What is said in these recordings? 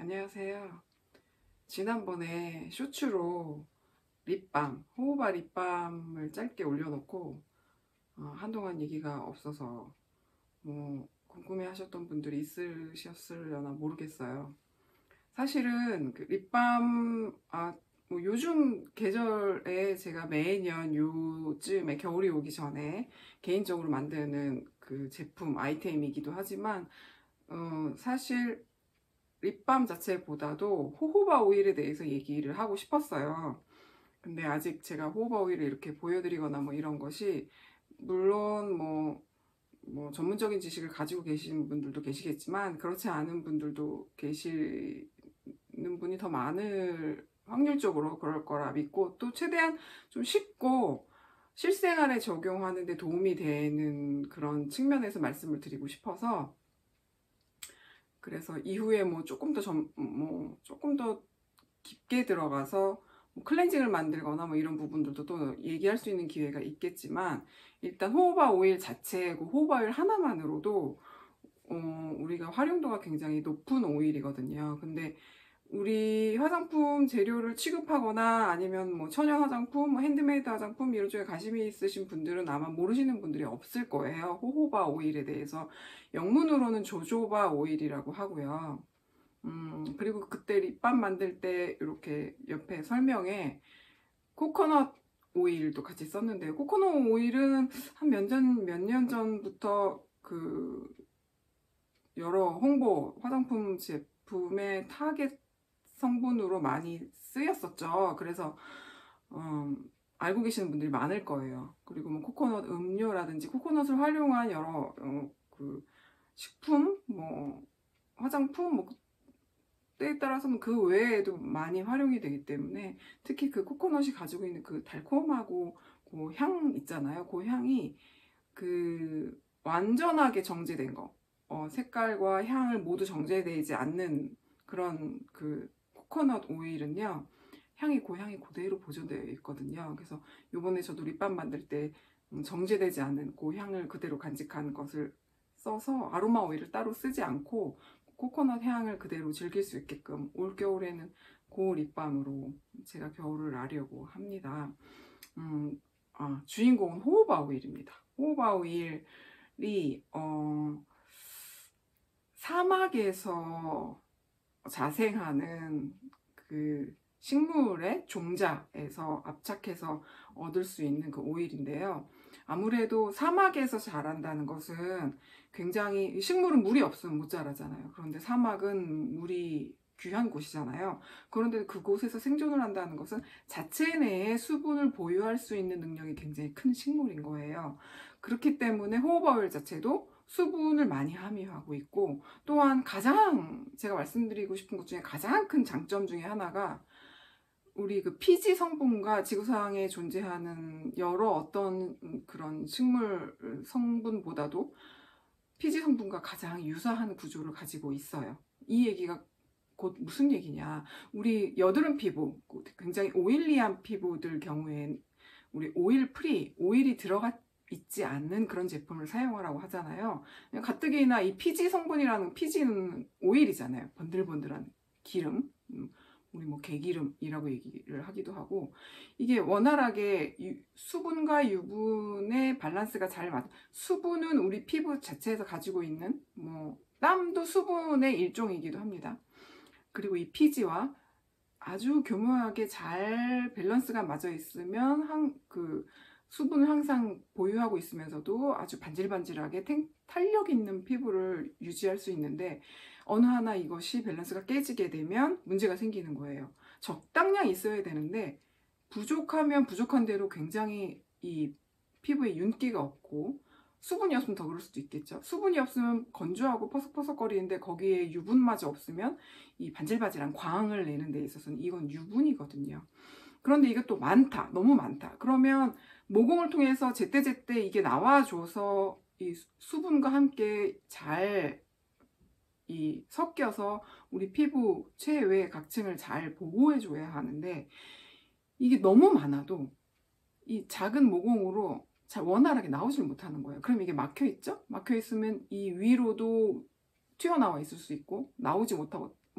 안녕하세요. 지난번에 쇼츠로 립밤, 호호바 립밤을 짧게 올려놓고 한동안 얘기가 없어서 궁금해 하셨던 분들이 있으셨으려나 모르겠어요. 사실은 그 립밤, 요즘 계절에 제가 매년 요즘에 겨울이 오기 전에 개인적으로 만드는 그 제품 아이템이기도 하지만 사실 립밤 자체보다도 호호바 오일에 대해서 얘기를 하고 싶었어요. 근데 아직 제가 호호바 오일을 이렇게 보여드리거나 뭐 이런 것이 물론 뭐 전문적인 지식을 가지고 계신 분들도 계시겠지만 그렇지 않은 분들도 계시는 분이 더 많을 확률적으로 그럴 거라 믿고 또 최대한 좀 쉽고 실생활에 적용하는 데 도움이 되는 그런 측면에서 말씀을 드리고 싶어서 그래서 이후에 뭐 조금 더 깊게 들어가서 뭐 클렌징을 만들거나 뭐 이런 부분들도 또 얘기할 수 있는 기회가 있겠지만 일단 호호바 오일 자체, 그 호호바 오일 하나만으로도 우리가 활용도가 굉장히 높은 오일이거든요. 근데 우리 화장품 재료를 취급하거나 아니면 뭐 천연 화장품, 뭐 핸드메이드 화장품 이런 쪽에 관심이 있으신 분들은 아마 모르시는 분들이 없을 거예요. 호호바 오일에 대해서. 영문으로는 조조바 오일이라고 하고요. 그리고 그때 립밤 만들 때 이렇게 옆에 설명에 코코넛 오일도 같이 썼는데요. 코코넛 오일은 한 몇 년 전부터 그 여러 홍보 화장품 제품의 타겟 성분으로 많이 쓰였었죠. 그래서 알고 계시는 분들이 많을 거예요. 그리고 뭐 코코넛 음료라든지 코코넛을 활용한 여러 그 식품, 뭐 화장품, 뭐 때에 따라서는 그 외에도 많이 활용이 되기 때문에 특히 그 코코넛이 가지고 있는 그 달콤하고 그 향 있잖아요. 그 향이 그 완전하게 정제된 거, 색깔과 향을 모두 정제되지 않는 그런 그 코코넛 오일은요, 향이 그대로 보존되어 있거든요. 그래서 요번에 저도 립밤 만들 때 정제되지 않은 그 향을 그대로 간직한 것을 써서 아로마 오일을 따로 쓰지 않고 코코넛 향을 그대로 즐길 수 있게끔 올겨울에는 그 립밤으로 제가 겨울을 나려고 합니다. 주인공은 호호바 오일입니다. 호호바 오일이 사막에서 자생하는 그 식물의 종자에서 압착해서 얻을 수 있는 그 오일인데요. 아무래도 사막에서 자란다는 것은 굉장히, 식물은 물이 없으면 못 자라잖아요. 그런데 사막은 물이 귀한 곳이잖아요. 그런데 그곳에서 생존을 한다는 것은 자체 내에 수분을 보유할 수 있는 능력이 굉장히 큰 식물인 거예요. 그렇기 때문에 호호바 오일 자체도 수분을 많이 함유하고 있고, 또한 가장 제가 말씀드리고 싶은 것 중에 가장 큰 장점 중에 하나가 우리 그 피지 성분과 지구상에 존재하는 여러 어떤 그런 식물 성분보다도 피지 성분과 가장 유사한 구조를 가지고 있어요. 이 얘기가 곧 무슨 얘기냐. 우리 여드름 피부, 굉장히 오일리한 피부들 경우엔 우리 오일 프리, 오일이 들어가 있지 않는 그런 제품을 사용하라고 하잖아요. 가뜩이나 이 피지 성분이라는, 피지는 오일이잖아요. 번들번들한 기름. 우리 뭐 개기름이라고 얘기를 하기도 하고, 이게 원활하게 수분과 유분의 밸런스가 잘 맞아. 수분은 우리 피부 자체에서 가지고 있는 뭐 땀도 수분의 일종이기도 합니다. 그리고 이 피지와 아주 교묘하게 잘 밸런스가 맞아 있으면 그 수분을 항상 보유하고 있으면서도 아주 반질반질하게 탄력 있는 피부를 유지할 수 있는데, 어느 하나 이것이 밸런스가 깨지게 되면 문제가 생기는 거예요. 적당량 있어야 되는데 부족하면 부족한 대로 굉장히 이 피부에 윤기가 없고, 수분이 없으면 더 그럴 수도 있겠죠. 수분이 없으면 건조하고 퍼석퍼석거리는데 거기에 유분마저 없으면 이 반질반질한 광을 내는 데 있어서는 이건 유분이거든요. 그런데 이게 또 많다, 너무 많다. 그러면 모공을 통해서 제때제때 이게 나와줘서 이 수분과 함께 잘 섞여서 우리 피부 체외 각층을 잘 보호해줘야 하는데, 이게 너무 많아도 이 작은 모공으로 잘 원활하게 나오질 못하는 거예요. 그럼 이게 막혀 있죠? 막혀 있으면 이 위로도 튀어나와 있을 수 있고 나오지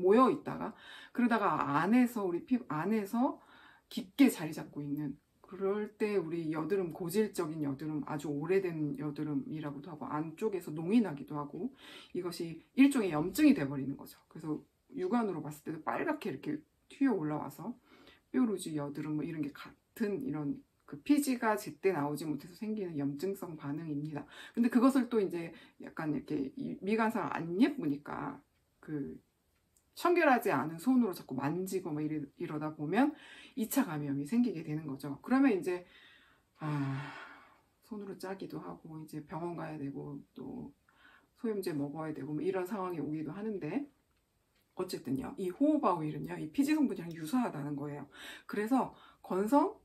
모여 있다가 그러다가 안에서 우리 피부 안에서 깊게 자리 잡고 있는, 그럴 때 우리 여드름, 고질적인 여드름, 아주 오래된 여드름이라고도 하고 안쪽에서 농이 나기도 하고, 이것이 일종의 염증이 돼버리는 거죠. 그래서 육안으로 봤을 때도 빨갛게 이렇게 튀어 올라와서 뾰루지, 여드름 뭐 이런 게 같은 이런 그 피지가 제때 나오지 못해서 생기는 염증성 반응입니다. 근데 그것을 또 이제 약간 이렇게 미간상 안 예쁘니까 그 청결하지 않은 손으로 자꾸 만지고 막 이러다 보면 2차 감염이 생기게 되는 거죠. 그러면 이제 손으로 짜기도 하고 이제 병원 가야 되고 또 소염제 먹어야 되고 뭐 이런 상황이 오기도 하는데, 어쨌든요, 이 호호바 오일은요, 이 피지 성분이랑 유사하다는 거예요. 그래서 건성,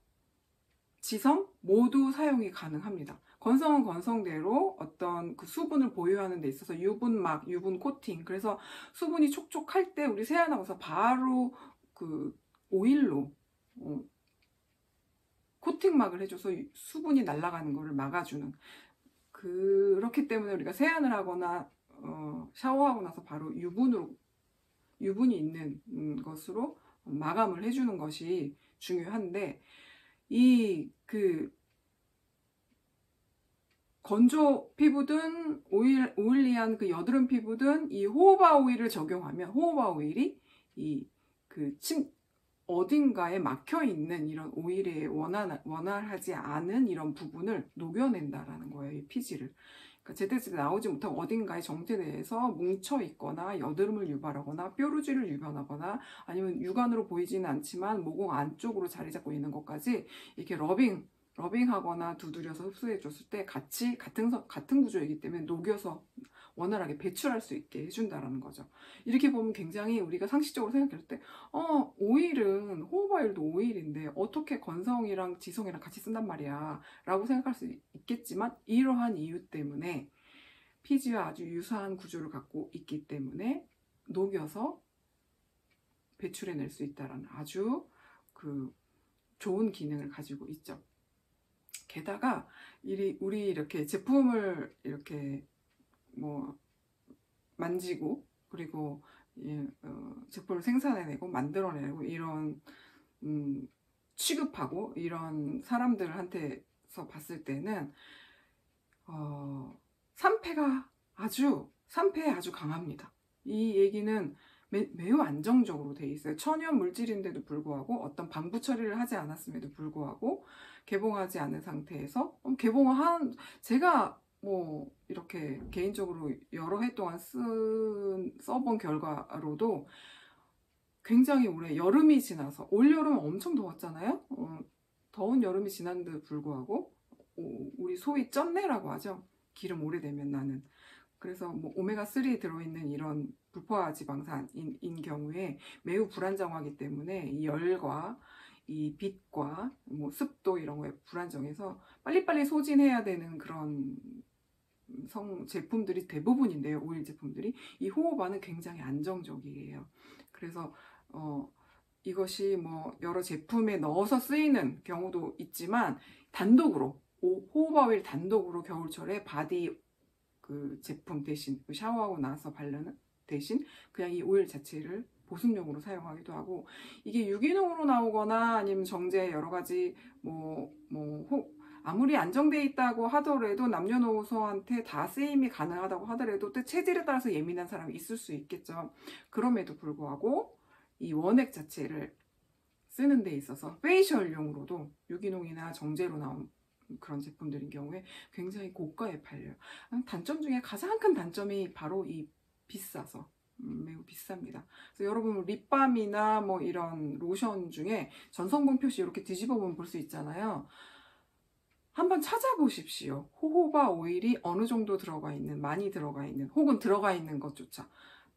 지성 모두 사용이 가능합니다. 건성은 건성대로 어떤 그 수분을 보유하는 데 있어서 유분막, 유분 코팅, 그래서 수분이 촉촉할 때 우리 세안하고서 바로 그 오일로 코팅막을 해줘서 수분이 날아가는 것을 막아주는, 그렇기 때문에 우리가 세안을 하거나 샤워하고 나서 바로 유분이 있는 것으로 마감을 해주는 것이 중요한데, 이 건조 피부든 오일리한 그 여드름 피부든 이 호호바 오일을 적용하면, 호호바 오일이 어딘가에 막혀 있는 이런 오일에 원활하지 않은 이런 부분을 녹여낸다라는 거예요. 이 피지를. 그러니까 제때제때 나오지 못하고 어딘가에 정체돼서 뭉쳐 있거나 여드름을 유발하거나 뾰루지를 유발하거나 아니면 육안으로 보이지는 않지만 모공 안쪽으로 자리 잡고 있는 것까지 이렇게 러빙하거나 두드려서 흡수해 줬을 때 같이 같은 구조이기 때문에 녹여서 원활하게 배출할 수 있게 해준다라는 거죠. 이렇게 보면 굉장히 우리가 상식적으로 생각했을 때 오일은, 호호바 오일도 오일인데 어떻게 건성이랑 지성이랑 같이 쓴단 말이야 라고 생각할 수 있겠지만, 이러한 이유 때문에 피지와 아주 유사한 구조를 갖고 있기 때문에 녹여서 배출해낼 수 있다는 아주 좋은 기능을 가지고 있죠. 게다가 우리 이렇게 제품을 이렇게 뭐 만지고 그리고 제품을 생산해내고 만들어내고 이런 취급하고 이런 사람들한테서 봤을 때는 산패에 아주 강합니다. 이 얘기는 매우 안정적으로 돼 있어요. 천연 물질인데도 불구하고 어떤 방부 처리를 하지 않았음에도 불구하고 개봉하지 않은 상태에서 제가 뭐 이렇게 개인적으로 여러 해 동안 써본 결과로도 굉장히 오래, 여름이 지나서 올여름 엄청 더웠잖아요. 더운 여름이 지났는데도 불구하고 우리 소위 쩐내라고 하죠. 기름 오래되면 나는. 그래서 뭐 오메가3 들어있는 이런 불포화 지방산인 경우에 매우 불안정하기 때문에 이 열과 이 빛과 뭐 습도 이런 거에 불안정해서 빨리빨리 소진해야 되는 그런 제품들이 대부분인데요. 오일 제품들이. 이 호호바는 굉장히 안정적이에요. 그래서 이것이 뭐 여러 제품에 넣어서 쓰이는 경우도 있지만 단독으로 호호바 오일 단독으로 겨울철에 바디 제품 대신 샤워하고 나서 바르는 대신 그냥 이 오일 자체를 보습용으로 사용하기도 하고, 이게 유기농으로 나오거나 아니면 정제 여러 가지 아무리 안정돼 있다고 하더라도 남녀노소한테 다 쓰임이 가능하다고 하더라도 또 체질에 따라서 예민한 사람이 있을 수 있겠죠. 그럼에도 불구하고 이 원액 자체를 쓰는 데 있어서 페이셜용으로도 유기농이나 정제로 나온 그런 제품들인 경우에 굉장히 고가에 팔려요. 단점 중에 가장 큰 단점이 바로 이 비싸서 매우 비쌉니다. 그래서 여러분 립밤이나 뭐 이런 로션 중에 전성분 표시 이렇게 뒤집어 보면 볼 수 있잖아요. 한번 찾아보십시오. 호호바 오일이 어느 정도 들어가 있는, 많이 들어가 있는, 혹은 들어가 있는 것조차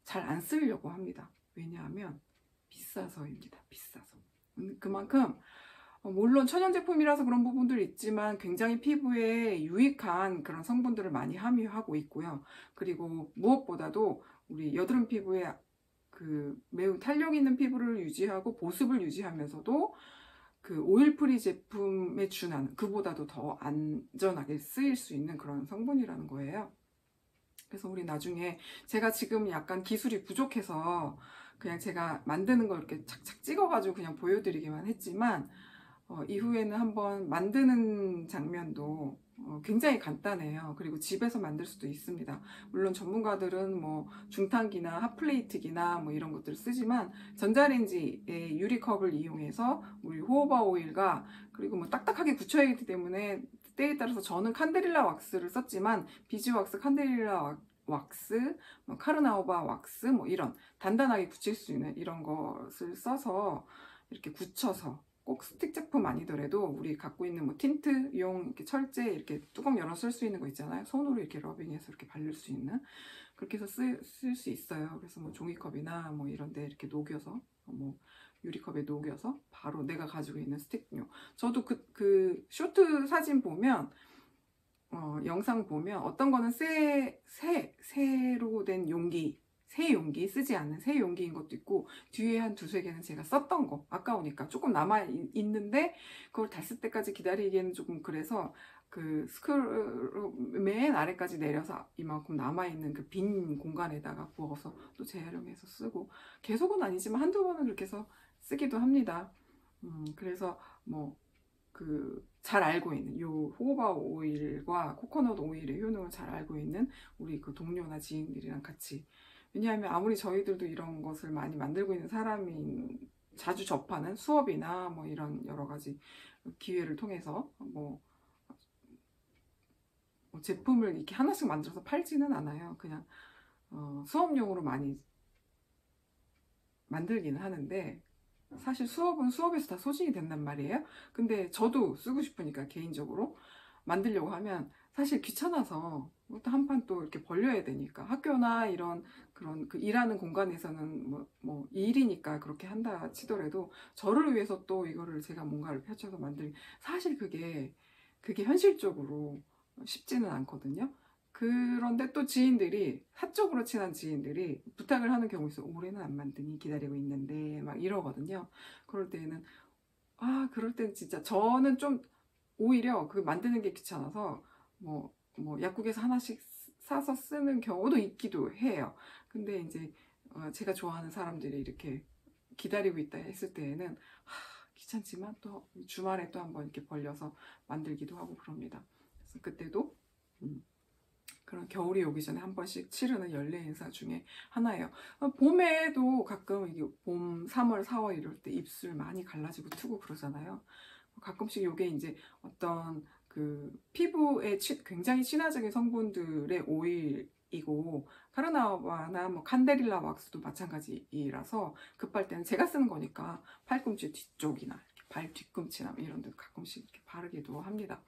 잘 안 쓰려고 합니다. 왜냐하면 비싸서입니다. 비싸서. 그만큼 물론 천연 제품이라서 그런 부분들이 있지만 굉장히 피부에 유익한 그런 성분들을 많이 함유하고 있고요. 그리고 무엇보다도 우리 여드름 피부에 매우 탄력 있는 피부를 유지하고 보습을 유지하면서도 그 오일프리 제품에 준하는, 그보다도 더 안전하게 쓰일 수 있는 그런 성분이라는 거예요. 그래서 우리 나중에, 제가 지금 약간 기술이 부족해서 그냥 제가 만드는 걸 이렇게 착착 찍어가지고 그냥 보여드리기만 했지만 이후에는 한번 만드는 장면도 굉장히 간단해요. 그리고 집에서 만들 수도 있습니다. 물론 전문가들은 뭐 중탕기나 핫플레이트기나 뭐 이런 것들을 쓰지만 전자레인지의 유리컵을 이용해서 우리 호호바 오일과 그리고 뭐 딱딱하게 굳혀야 하기 때문에 때에 따라서 저는 칸데릴라 왁스를 썼지만 비즈왁스, 칸데릴라 왁스, 뭐 카르나우바 왁스 뭐 이런 단단하게 굳힐 수 있는 이런 것을 써서 이렇게 굳혀서 꼭 스틱 제품 아니더라도 우리 갖고 있는 뭐 틴트용 이렇게 철제 이렇게 뚜껑 열어 쓸 수 있는 거 있잖아요. 손으로 이렇게 러빙해서 이렇게 바를 수 있는 그렇게 해서 쓸 수 있어요. 그래서 뭐 종이컵이나 뭐 이런 데 이렇게 녹여서 뭐 유리컵에 녹여서 바로 내가 가지고 있는 스틱용. 저도 그 쇼트 사진 보면 영상 보면 어떤 거는 새로 된 용기, 새 용기, 쓰지 않는 새 용기인 것도 있고 뒤에 한 두세 개는 제가 썼던 거 아까우니까 조금 남아 있는데 그걸 다 쓸 때까지 기다리기에는 조금 그래서 그 스크류 맨 아래까지 내려서 이만큼 남아있는 그 빈 공간에다가 부어서 또 재활용해서 쓰고 계속은 아니지만 한두 번은 그렇게 해서 쓰기도 합니다. 그래서 뭐 잘 알고 있는 요 호호바 오일과 코코넛 오일의 효능을 잘 알고 있는 우리 그 동료나 지인들이랑 같이, 왜냐하면 아무리 저희들도 이런 것을 많이 만들고 있는 사람이 자주 접하는 수업이나 뭐 이런 여러 가지 기회를 통해서 뭐 제품을 이렇게 하나씩 만들어서 팔지는 않아요. 그냥 수업용으로 많이 만들기는 하는데 사실 수업은 수업에서 다 소진이 된단 말이에요. 근데 저도 쓰고 싶으니까 개인적으로 만들려고 하면 사실 귀찮아서 그것도 한 판 또 이렇게 벌려야 되니까 학교나 이런 그런 그 일하는 공간에서는 뭐 일이니까 그렇게 한다 치더라도 저를 위해서 또 이거를 제가 뭔가를 펼쳐서 만들 사실 그게 현실적으로 쉽지는 않거든요. 그런데 또 지인들이 사적으로 친한 지인들이 부탁을 하는 경우 있어요. 올해는 안 만드니 기다리고 있는데 막 이러거든요. 그럴 때는 그럴 땐 진짜 저는 좀 오히려 그 만드는 게 귀찮아서 뭐 약국에서 하나씩 사서 쓰는 경우도 있기도 해요. 근데 이제 제가 좋아하는 사람들이 이렇게 기다리고 있다 했을 때에는 귀찮지만 또 주말에 또 한번 이렇게 벌려서 만들기도 하고 그럽니다. 그래서 그때도 그런 겨울이 오기 전에 한 번씩 치르는 연례 행사 중에 하나예요. 봄에도 가끔 이게 봄 3월 4월 이럴 때 입술 많이 갈라지고 트고 그러잖아요. 가끔씩 이게 이제 어떤 그 피부에 굉장히 친화적인 성분들의 오일이고 카르나바나 뭐 칸데릴라 왁스도 마찬가지라서 급할 때는 제가 쓰는 거니까 팔꿈치 뒤쪽이나 이렇게 발 뒤꿈치나 이런 데 가끔씩 이렇게 바르기도 합니다.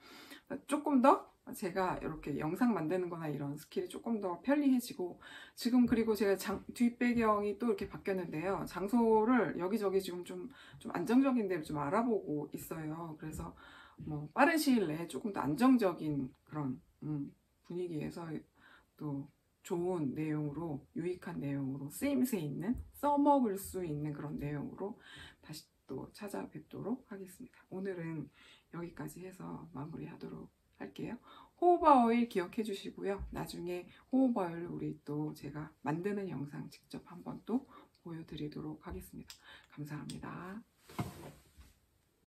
조금 더 제가 이렇게 영상 만드는 거나 이런 스킬이 조금 더 편리해지고 지금 그리고 제가 뒷배경이 또 이렇게 바뀌었는데요. 장소를 여기저기 지금 좀 안정적인 데를 좀 알아보고 있어요. 그래서 뭐 빠른 시일 내에 조금 더 안정적인 그런 분위기에서 또 좋은 내용으로 유익한 내용으로 쓰임새 있는 써먹을 수 있는 그런 내용으로 다시 또 찾아뵙도록 하겠습니다. 오늘은 여기까지 해서 마무리하도록 할게요. 호호바 오일 기억해 주시고요. 나중에 호호바 오일 우리 또 제가 만드는 영상 직접 한번 또 보여드리도록 하겠습니다. 감사합니다.